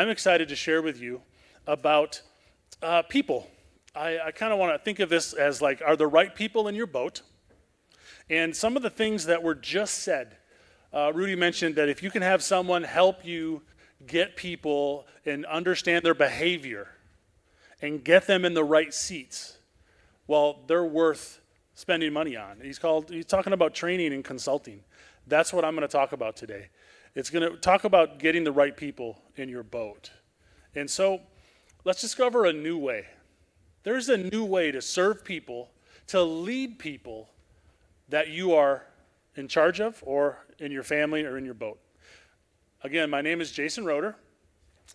I'm excited to share with you about people. I kind of want to think of this as like, are the right people in your boat? And some of the things that were just said. Rudy mentioned that if you can have someone help you get people and understand their behavior and get them in the right seats, well, they're worth spending money on. He's talking about training and consulting. That's what I'm going to talk about today. It's going to talk about getting the right people in your boat. And so let's discover a new way. There's a new way to serve people, to lead people that you are in charge of or in your family or in your boat. Again, my name is Jason Roeder,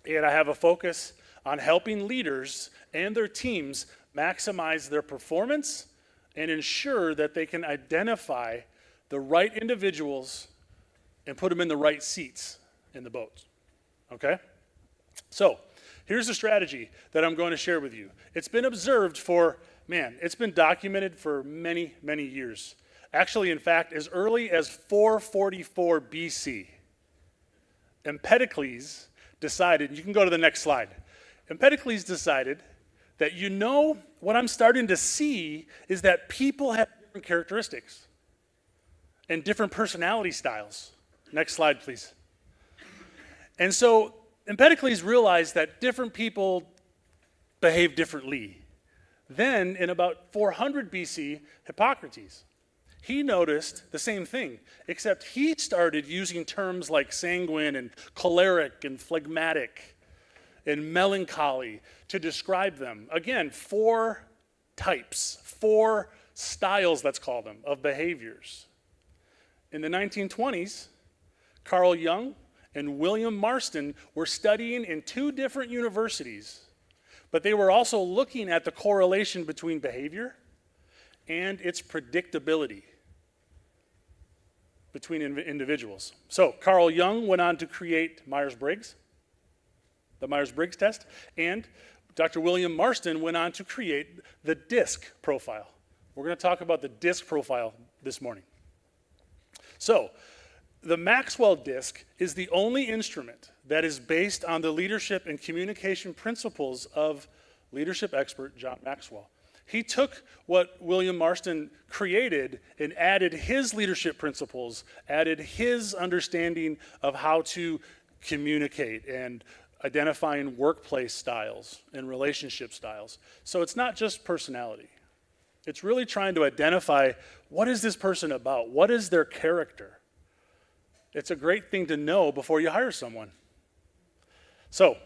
and I have a focus on helping leaders and their teams maximize their performance and ensure that they can identify the right individuals and put them in the right seats in the boat. Okay? So, here's a strategy that I'm going to share with you. It's been observed it's been documented for many, many years. Actually, in fact, as early as 444 BC, Empedocles decided, you can go to the next slide. Empedocles decided that what I'm starting to see is that people have different characteristics and different personality styles. Next slide, please. And so Empedocles realized that different people behave differently. Then, in about 400 BC, Hippocrates, he noticed the same thing, except he started using terms like sanguine and choleric and phlegmatic and melancholy to describe them. Again, 4 types, 4 styles, let's call them, of behaviors. In the 1920s, Carl Jung and William Marston were studying in 2 different universities, but they were also looking at the correlation between behavior and its predictability between individuals. So Carl Jung went on to create Myers-Briggs, the Myers-Briggs test, and Dr. William Marston went on to create the DISC profile. We're going to talk about the DISC profile this morning. So, the Maxwell DISC is the only instrument that is based on the leadership and communication principles of leadership expert John Maxwell. He took what William Marston created and added his leadership principles, added his understanding of how to communicate and identifying workplace styles and relationship styles. So it's not just personality. It's really trying to identify, what is this person about? What is their character? It's a great thing to know before you hire someone. So,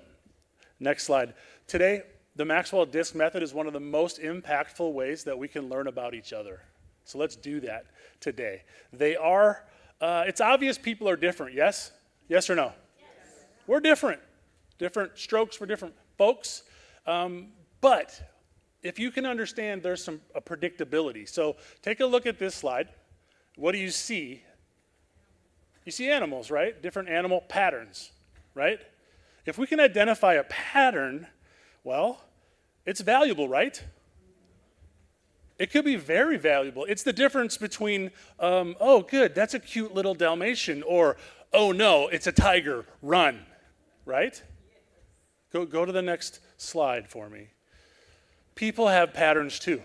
next slide. Today, the Maxwell DISC method is one of the most impactful ways that we can learn about each other. So let's do that today. It's obvious people are different, yes? Yes or no? Yes. We're different. Different strokes for different folks. But if you can understand, there's a predictability. So take a look at this slide. What do you see? You see animals, right? Different animal patterns, right? If we can identify a pattern, well, it's valuable, right? It could be very valuable. It's the difference between, oh, good, that's a cute little Dalmatian, or, oh, no, it's a tiger, run, right? Go to the next slide for me. People have patterns too.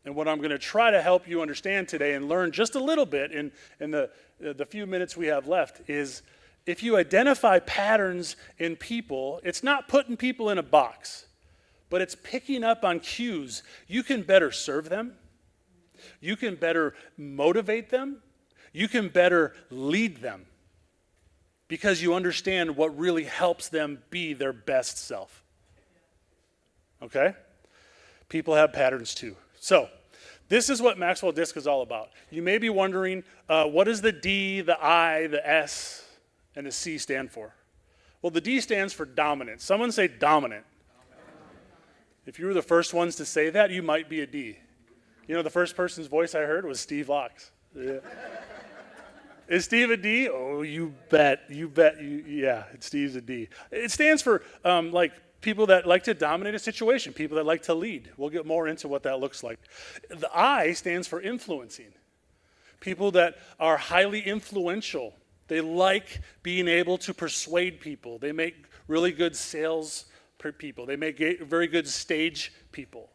And what I'm going to try to help you understand today and learn just a little bit in the few minutes we have left is, if you identify patterns in people, it's not putting people in a box, but it's picking up on cues. You can better serve them. You can better motivate them. You can better lead them because you understand what really helps them be their best self. Okay? People have patterns too. So, this is what Maxwell DISC is all about. You may be wondering, what does the D, the I, the S, and the C stand for? Well, the D stands for dominant. Someone say dominant. If you were the first ones to say that, you might be a D. You know, the first person's voice I heard was Steve Locks. Yeah. Is Steve a D? Oh, you bet. Yeah, Steve's a D. It stands for people that like to dominate a situation, people that like to lead. We'll get more into what that looks like. The I stands for influencing. People that are highly influential, They like being able to persuade people. They make really good sales people. They make very good stage people.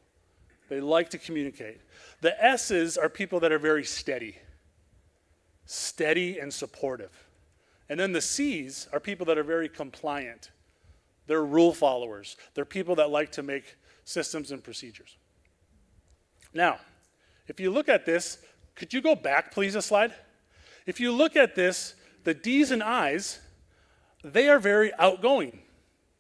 They like to communicate. The S's are people that are very steady and supportive. And then the C's are people that are very compliant. They're rule followers. They're people that like to make systems and procedures. Now, if you look at this, could you go back, please, a slide? If you look at this, the D's and I's, they are very outgoing.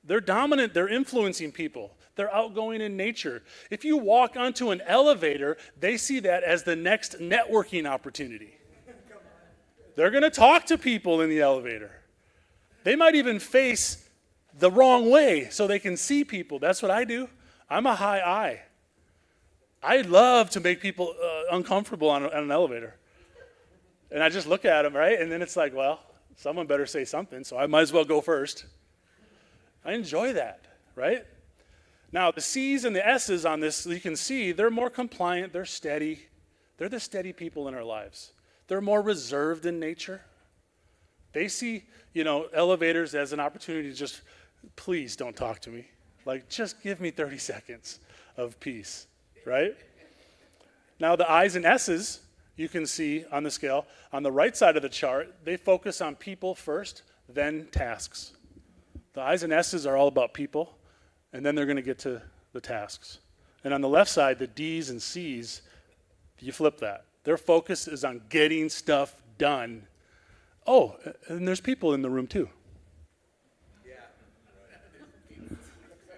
They're dominant. They're influencing people. They're outgoing in nature. If you walk onto an elevator, they see that as the next networking opportunity. They're going to talk to people in the elevator. They might even face the wrong way so they can see people. That's what I do. I'm a high I. I love to make people uncomfortable on an elevator. And I just look at them, right? And then it's like, well, someone better say something, so I might as well go first. I enjoy that, right? Now, the C's and the S's on this, you can see, they're more compliant, they're steady. They're the steady people in our lives. They're more reserved in nature. They see, elevators as an opportunity to just, please don't talk to me. Like, just give me 30 seconds of peace, right? Now, the I's and S's, you can see on the scale, on the right side of the chart, they focus on people first, then tasks. The I's and S's are all about people, and then they're going to get to the tasks. And on the left side, the D's and C's, you flip that. Their focus is on getting stuff done. Oh, and there's people in the room too.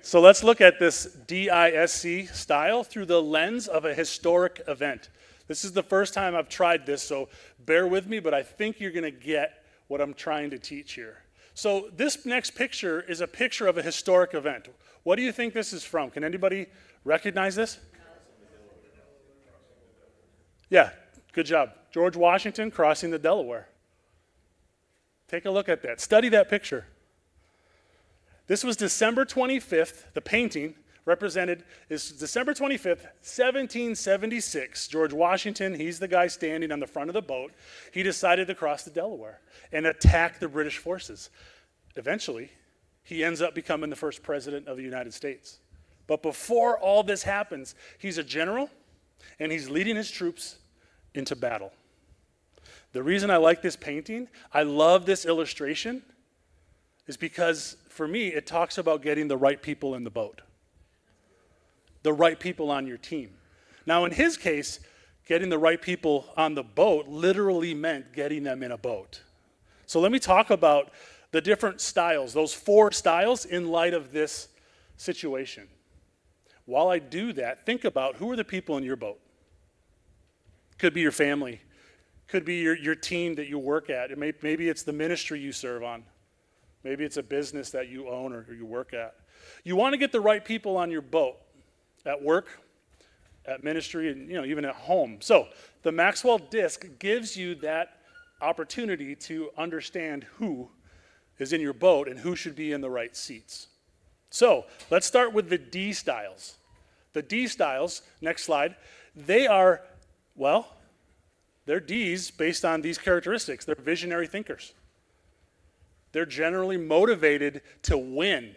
So let's look at this DISC style through the lens of a historic event. This is the first time I've tried this, so bear with me, but I think you're going to get what I'm trying to teach here. So this next picture is a picture of a historic event. What do you think this is from? Can anybody recognize this? Yeah, good job. George Washington crossing the Delaware. Take a look at that. Study that picture. This was December 25th. The painting represented is December 25th, 1776. George Washington, he's the guy standing on the front of the boat. He decided to cross the Delaware and attack the British forces. Eventually, he ends up becoming the first president of the United States. But before all this happens, he's a general, and he's leading his troops into battle. The reason I like this painting, I love this illustration, is because, for me, it talks about getting the right people in the boat. The right people on your team. Now, in his case, getting the right people on the boat literally meant getting them in a boat. So let me talk about the different styles, those 4 styles in light of this situation. While I do that, think about who are the people in your boat. Could be your family. Could be your team that you work at. Maybe it's the ministry you serve on. Maybe it's a business that you own or you work at. You want to get the right people on your boat. At work, at ministry, and even at home. So the Maxwell disc gives you that opportunity to understand who is in your boat and who should be in the right seats. So let's start with the D styles. The D styles, next slide, they're D's based on these characteristics. They're visionary thinkers. They're generally motivated to win.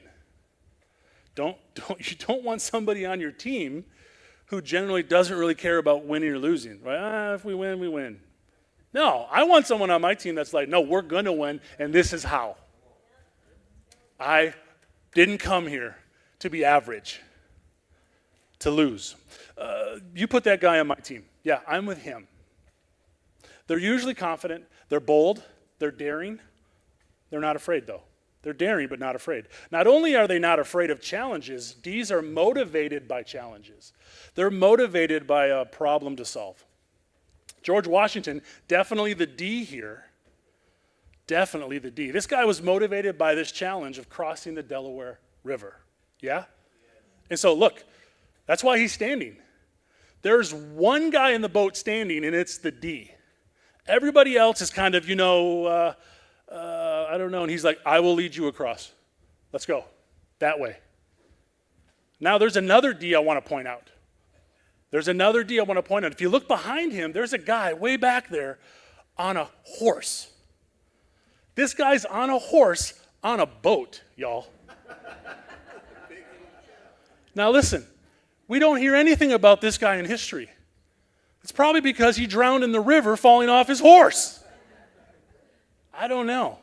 You don't want somebody on your team who generally doesn't really care about winning or losing. Right? If we win, we win. No, I want someone on my team that's like, no, we're going to win, and this is how. I didn't come here to be average, to lose. You put that guy on my team. Yeah, I'm with him. They're usually confident. They're bold. They're daring. They're not afraid, though. They're daring, but not afraid. Not only are they not afraid of challenges, D's are motivated by challenges. They're motivated by a problem to solve. George Washington, definitely the D here. Definitely the D. This guy was motivated by this challenge of crossing the Delaware River. Yeah? And so, look, that's why he's standing. There's one guy in the boat standing, and it's the D. Everybody else is kind of, I don't know. And he's like, I will lead you across. Let's go. That way. Now there's another D I want to point out. If you look behind him, there's a guy way back there on a horse. This guy's on a horse on a boat, y'all. Now listen, we don't hear anything about this guy in history. It's probably because he drowned in the river falling off his horse. I don't know.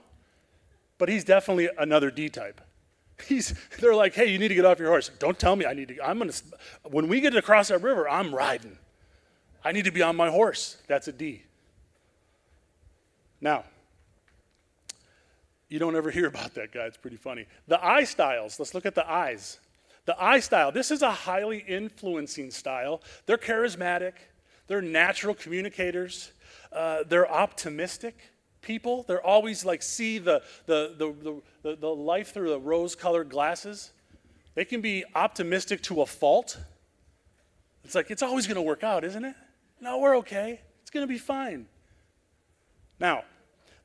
But he's definitely another D type. They're like, hey, you need to get off your horse. Don't tell me when we get across that river, I'm riding. I need to be on my horse. That's a D. Now, you don't ever hear about that guy. It's pretty funny. The I styles. Let's look at the I's. The I style. This is a highly influencing style. They're charismatic. They're natural communicators. They're optimistic people. They're always like see the life through the rose-colored glasses. They can be optimistic to a fault. It's like, it's always going to work out, isn't it? No, we're okay. It's going to be fine. Now,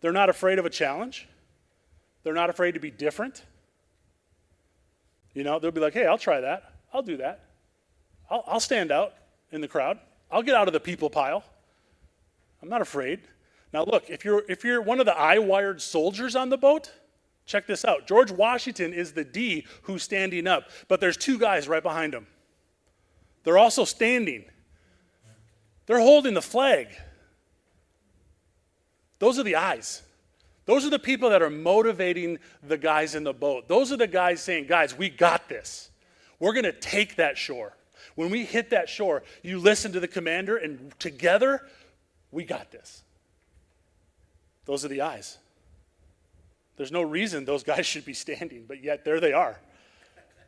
they're not afraid of a challenge. They're not afraid to be different. You know, they'll be like, hey, I'll try that. I'll do that. I'll stand out in the crowd. I'll get out of the people pile. I'm not afraid. Now look, if you're one of the eye-wired soldiers on the boat, check this out. George Washington is the D who's standing up, but there's two guys right behind him. They're also standing. They're holding the flag. Those are the I's. Those are the people that are motivating the guys in the boat. Those are the guys saying, guys, we got this. We're going to take that shore. When we hit that shore, you listen to the commander, and together, we got this. Those are the I's. There's no reason those guys should be standing, but yet there they are.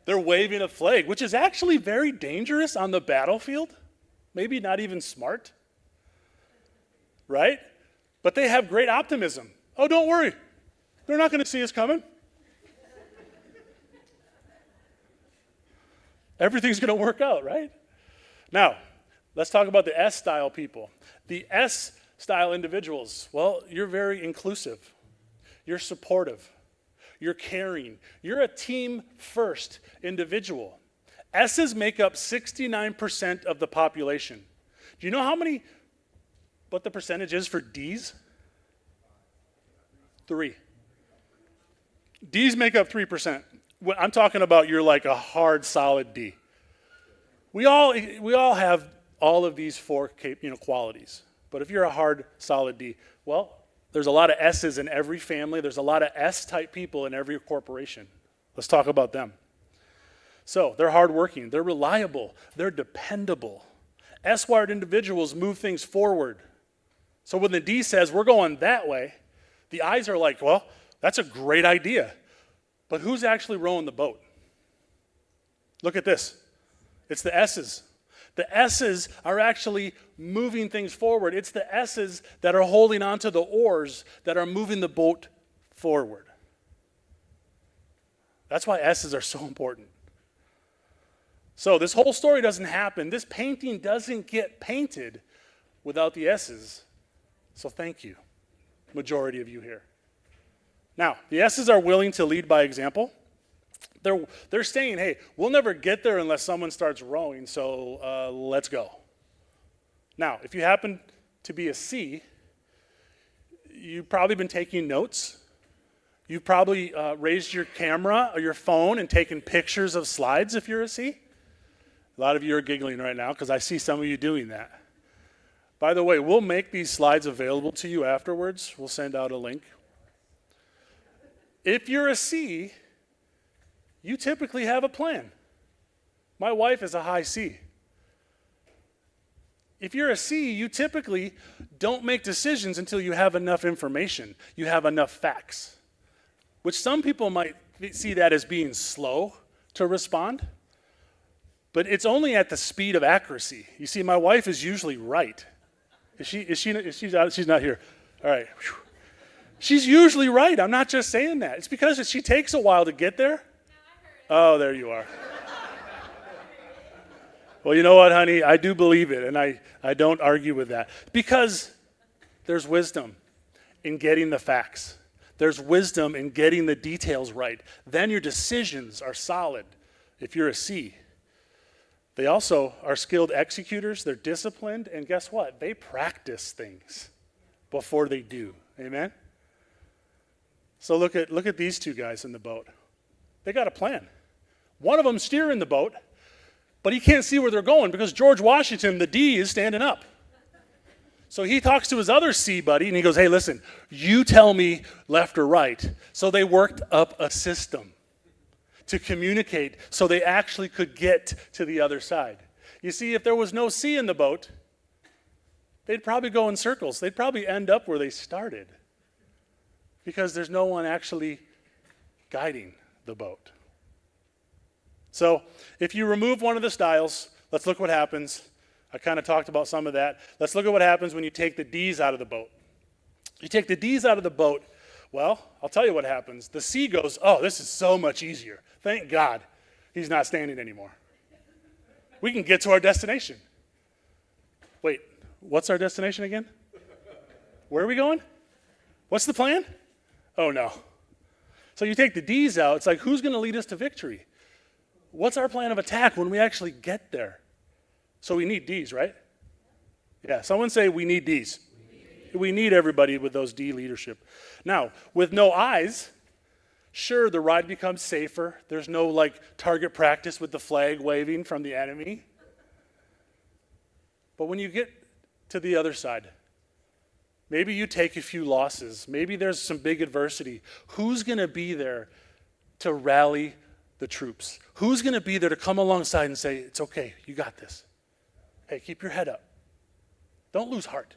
They're waving a flag, which is actually very dangerous on the battlefield. Maybe not even smart. Right? But they have great optimism. Oh, don't worry. They're not going to see us coming. Everything's going to work out, right? Now, let's talk about the S-style people. The S-style individuals, well, you're very inclusive. You're supportive. You're caring. You're a team-first individual. S's make up 69% of the population. Do you know what the percentage is for D's? 3. D's make up 3%. I'm talking about you're like a hard, solid D. We all have all of these 4 qualities. But if you're a hard, solid D, well, there's a lot of S's in every family. There's a lot of S-type people in every corporation. Let's talk about them. So they're hardworking. They're reliable. They're dependable. S-wired individuals move things forward. So when the D says, we're going that way, the I's are like, well, that's a great idea. But who's actually rowing the boat? Look at this. It's the S's. The S's are actually moving things forward. It's the S's that are holding onto the oars that are moving the boat forward. That's why S's are so important. So this whole story doesn't happen. This painting doesn't get painted without the S's. So thank you, majority of you here. Now, the S's are willing to lead by example. They're saying, hey, we'll never get there unless someone starts rowing, so let's go. Now, if you happen to be a C, you've probably been taking notes. You've probably raised your camera or your phone and taken pictures of slides if you're a C. A lot of you are giggling right now because I see some of you doing that. By the way, we'll make these slides available to you afterwards. We'll send out a link. If you're a C, you typically have a plan. My wife is a high C. If you're a C, you typically don't make decisions until you have enough information, you have enough facts, which some people might see that as being slow to respond, but it's only at the speed of accuracy. You see, my wife is usually right. She's not here. All right. Whew. She's usually right. I'm not just saying that. It's because she takes a while to get there. Oh, there you are. Well, you know what, honey? I do believe it, and I don't argue with that. Because there's wisdom in getting the facts. There's wisdom in getting the details right. Then your decisions are solid if you're a C. They also are skilled executors. They're disciplined, and guess what? They practice things before they do. Amen? So look at these two guys in the boat. They got a plan. One of them steering the boat, but he can't see where they're going because George Washington, the D, is standing up. So he talks to his other C buddy, and he goes, hey, listen, you tell me left or right. So they worked up a system to communicate so they actually could get to the other side. You see, if there was no C in the boat, they'd probably go in circles. They'd probably end up where they started because there's no one actually guiding the boat. So if you remove one of the styles, let's look what happens. I kind of talked about some of that. Let's look at what happens when you take the D's out of the boat. You take the D's out of the boat, well, I'll tell you what happens. The C goes, oh, this is so much easier. Thank God he's not standing anymore. We can get to our destination. Wait, what's our destination again? Where are we going? What's the plan? Oh, no. So you take the D's out, it's like, who's going to lead us to victory? What's our plan of attack when we actually get there? So we need D's, right? Yeah, someone say we need D's. We need everybody with those D leadership. Now, with no I's, sure, the ride becomes safer. There's no like target practice with the flag waving from the enemy. But when you get to the other side, maybe you take a few losses. Maybe there's some big adversity. Who's going to be there to rally the troops? Who's going to be there to come alongside and say, it's okay, you got this. Hey, keep your head up. Don't lose heart.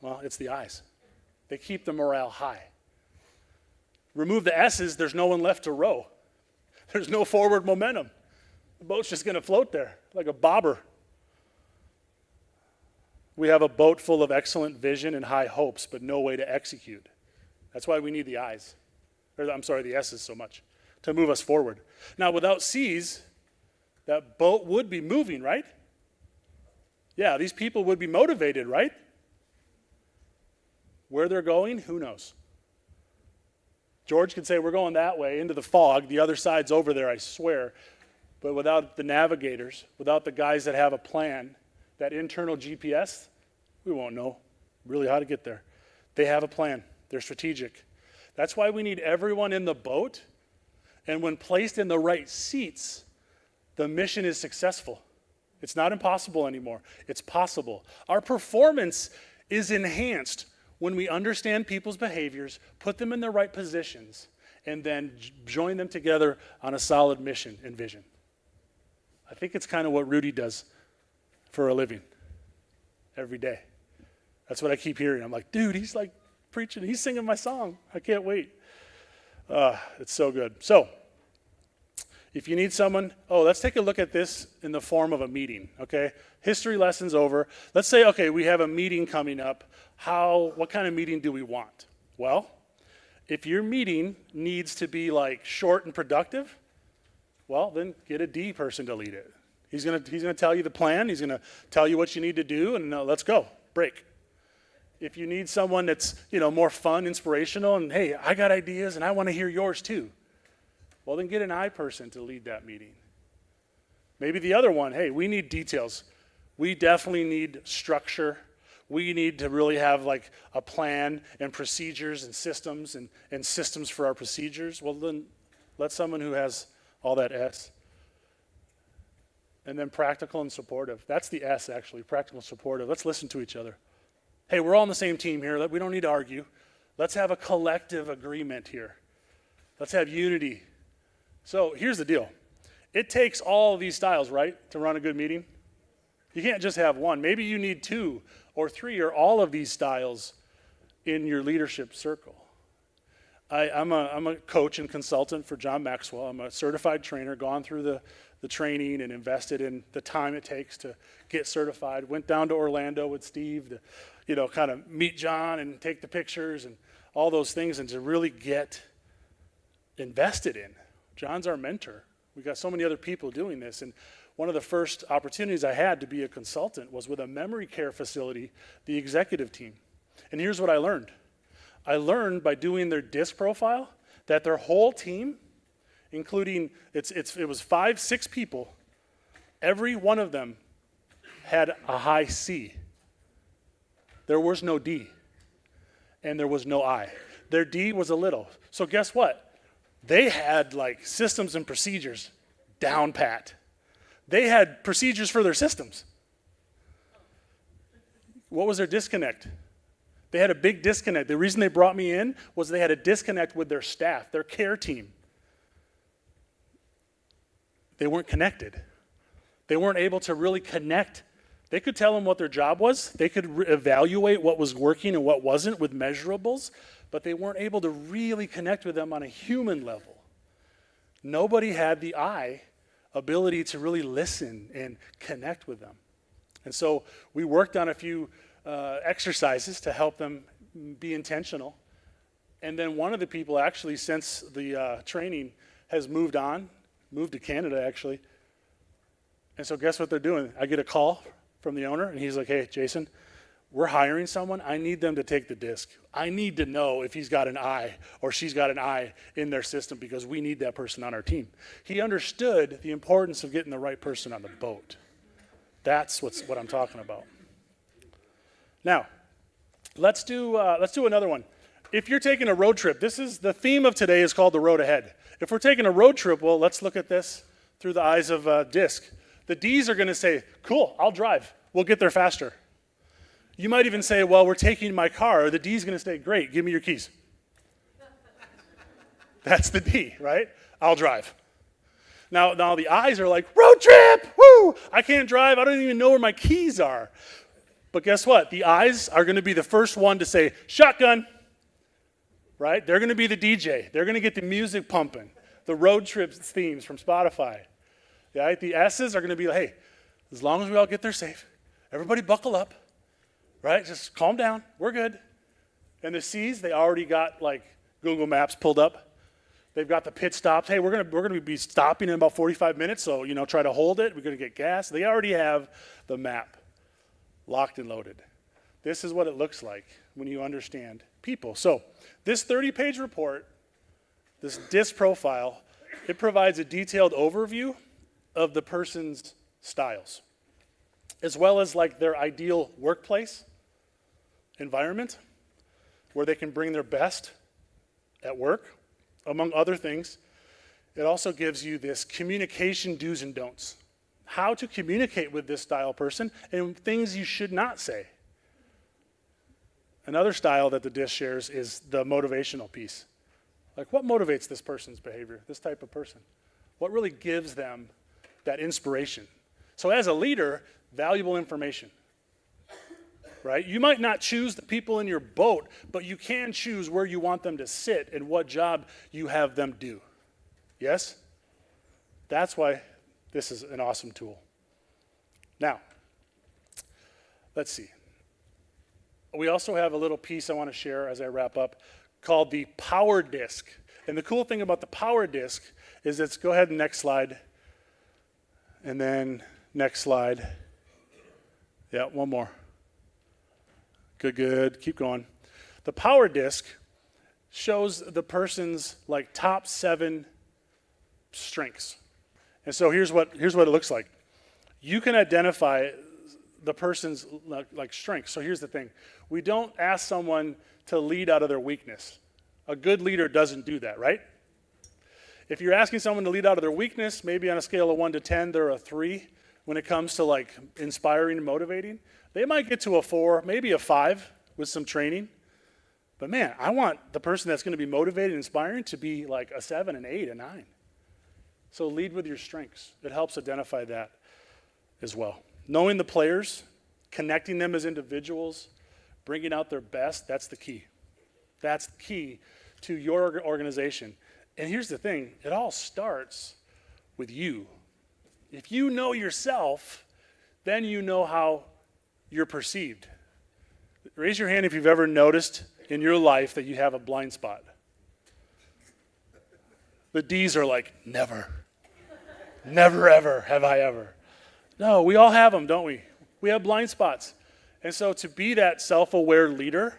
Well, it's the I's. They keep the morale high. Remove the S's, there's no one left to row. There's no forward momentum. The boat's just going to float there like a bobber. We have a boat full of excellent vision and high hopes, but no way to execute. That's why we need the I's. The S's so much, to move us forward. Now, without C's, that boat would be moving, right? Yeah, these people would be motivated, right? Where they're going, who knows? George could say, we're going that way into the fog. The other side's over there, I swear. But without the navigators, without the guys that have a plan, that internal GPS, we won't know really how to get there. They have a plan. They're strategic. That's why we need everyone in the boat. And when placed in the right seats, the mission is successful. It's not impossible anymore. It's possible. Our performance is enhanced when we understand people's behaviors, put them in the right positions, and then join them together on a solid mission and vision. I think it's kind of what Rudy does for a living every day. That's what I keep hearing. I'm like, dude, he's like preaching. He's singing my song. I can't wait. It's so good. So, if you need someone, let's take a look at this in the form of a meeting, okay? History lesson's over. Let's say, okay, we have a meeting coming up. What kind of meeting do we want? Well, if your meeting needs to be like short and productive, well, then get a D person to lead it. He's gonna tell you the plan. He's gonna tell you what you need to do, and let's go, break. If you need someone that's more fun, inspirational, and hey, I got ideas and I want to hear yours too. Well, then get an I person to lead that meeting. Maybe the other one, hey, we need details. We definitely need structure. We need to really have like a plan and procedures and systems and systems for our procedures. Well, then let someone who has all that S. And then practical and supportive. That's the S, actually, practical and supportive. Let's listen to each other. Hey, we're all on the same team here. We don't need to argue. Let's have a collective agreement here. Let's have unity. So here's the deal. It takes all of these styles, right, to run a good meeting? You can't just have one. Maybe you need 2 or 3 or all of these styles in your leadership circle. I'm a coach and consultant for John Maxwell. I'm a certified trainer, gone through the training and invested in the time it takes to get certified. Went down to Orlando with Steve to, kind of meet John and take the pictures and all those things and to really get invested in. John's our mentor. We got so many other people doing this. And one of the first opportunities I had to be a consultant was with a memory care facility, the executive team. And here's what I learned. I learned by doing their DISC profile that their whole team, including, it was 5, 6 people, every one of them had a high C. There was no D. and there was no I. Their D was a little. So guess what? They had like systems and procedures down pat. They had procedures for their systems. What was their disconnect? They had a big disconnect. The reason they brought me in was they had a disconnect with their staff, their care team. They weren't connected. They weren't able to really connect. They could tell them what their job was. They could evaluate what was working and what wasn't with measurables, but they weren't able to really connect with them on a human level. Nobody had the I ability to really listen and connect with them. And so we worked on a few exercises to help them be intentional. And then one of the people actually, since the training, has moved to Canada actually. And so guess what they're doing? I get a call from the owner and he's like, hey, Jason, we're hiring someone. I need them to take the disc. I need to know if he's got an I or she's got an I in their system because we need that person on our team. He understood the importance of getting the right person on the boat. That's what I'm talking about. Now, let's do another one. If you're taking a road trip, the theme of today is called the road ahead. If we're taking a road trip, well, let's look at this through the eyes of disc. The D's are going to say, cool, I'll drive. We'll get there faster. You might even say, well, we're taking my car. The D's going to say, great, give me your keys. That's the D, right? I'll drive. Now the I's are like, road trip, woo! I can't drive, I don't even know where my keys are. But guess what? The I's are going to be the first one to say, shotgun, right? They're going to be the DJ. They're going to get the music pumping, the road trip themes from Spotify. Right? The S's are going to be like, hey, as long as we all get there safe, everybody buckle up, right? Just calm down, we're good. And the C's, they already got like Google Maps pulled up. They've got the pit stops. Hey, we're gonna be stopping in about 45 minutes, so try to hold it. We're gonna get gas. They already have the map locked and loaded. This is what it looks like when you understand people. So this 30-page report, this DISC profile, it provides a detailed overview of the person's styles, as well as like their ideal workplace environment where they can bring their best at work. Among other things, it also gives you this communication do's and don'ts. How to communicate with this style person and things you should not say. Another style that the DISC shares is the motivational piece. Like what motivates this person's behavior, this type of person? What really gives them that inspiration? So as a leader, valuable information. Right? You might not choose the people in your boat, but you can choose where you want them to sit and what job you have them do. Yes? That's why this is an awesome tool. Now, let's see. We also have a little piece I want to share as I wrap up called the Power Disc. And the cool thing about the Power Disc is go ahead and next slide. And then next slide. Yeah, one more. Good. Keep going. The Power Disc shows the person's like top 7 strengths. And so here's what it looks like. You can identify the person's like strengths. So here's the thing. We don't ask someone to lead out of their weakness. A good leader doesn't do that, right? If you're asking someone to lead out of their weakness, maybe on a scale of 1 to 10, they're a 3 when it comes to like inspiring and motivating. They might get to a 4, maybe a 5 with some training. But man, I want the person that's going to be motivated and inspiring to be like a 7, an 8, a 9. So lead with your strengths. It helps identify that as well. Knowing the players, connecting them as individuals, bringing out their best, that's the key. That's the key to your organization. And here's the thing, it all starts with you. If you know yourself, then you know how you're perceived. Raise your hand if you've ever noticed in your life that you have a blind spot. The D's are like, never. Never ever have I ever. No, we all have them, don't we? We have blind spots. And so to be that self-aware leader,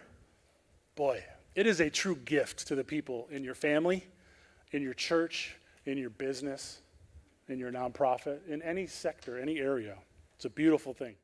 boy, it is a true gift to the people in your family, in your church, in your business, in your nonprofit, in any sector, any area. It's a beautiful thing.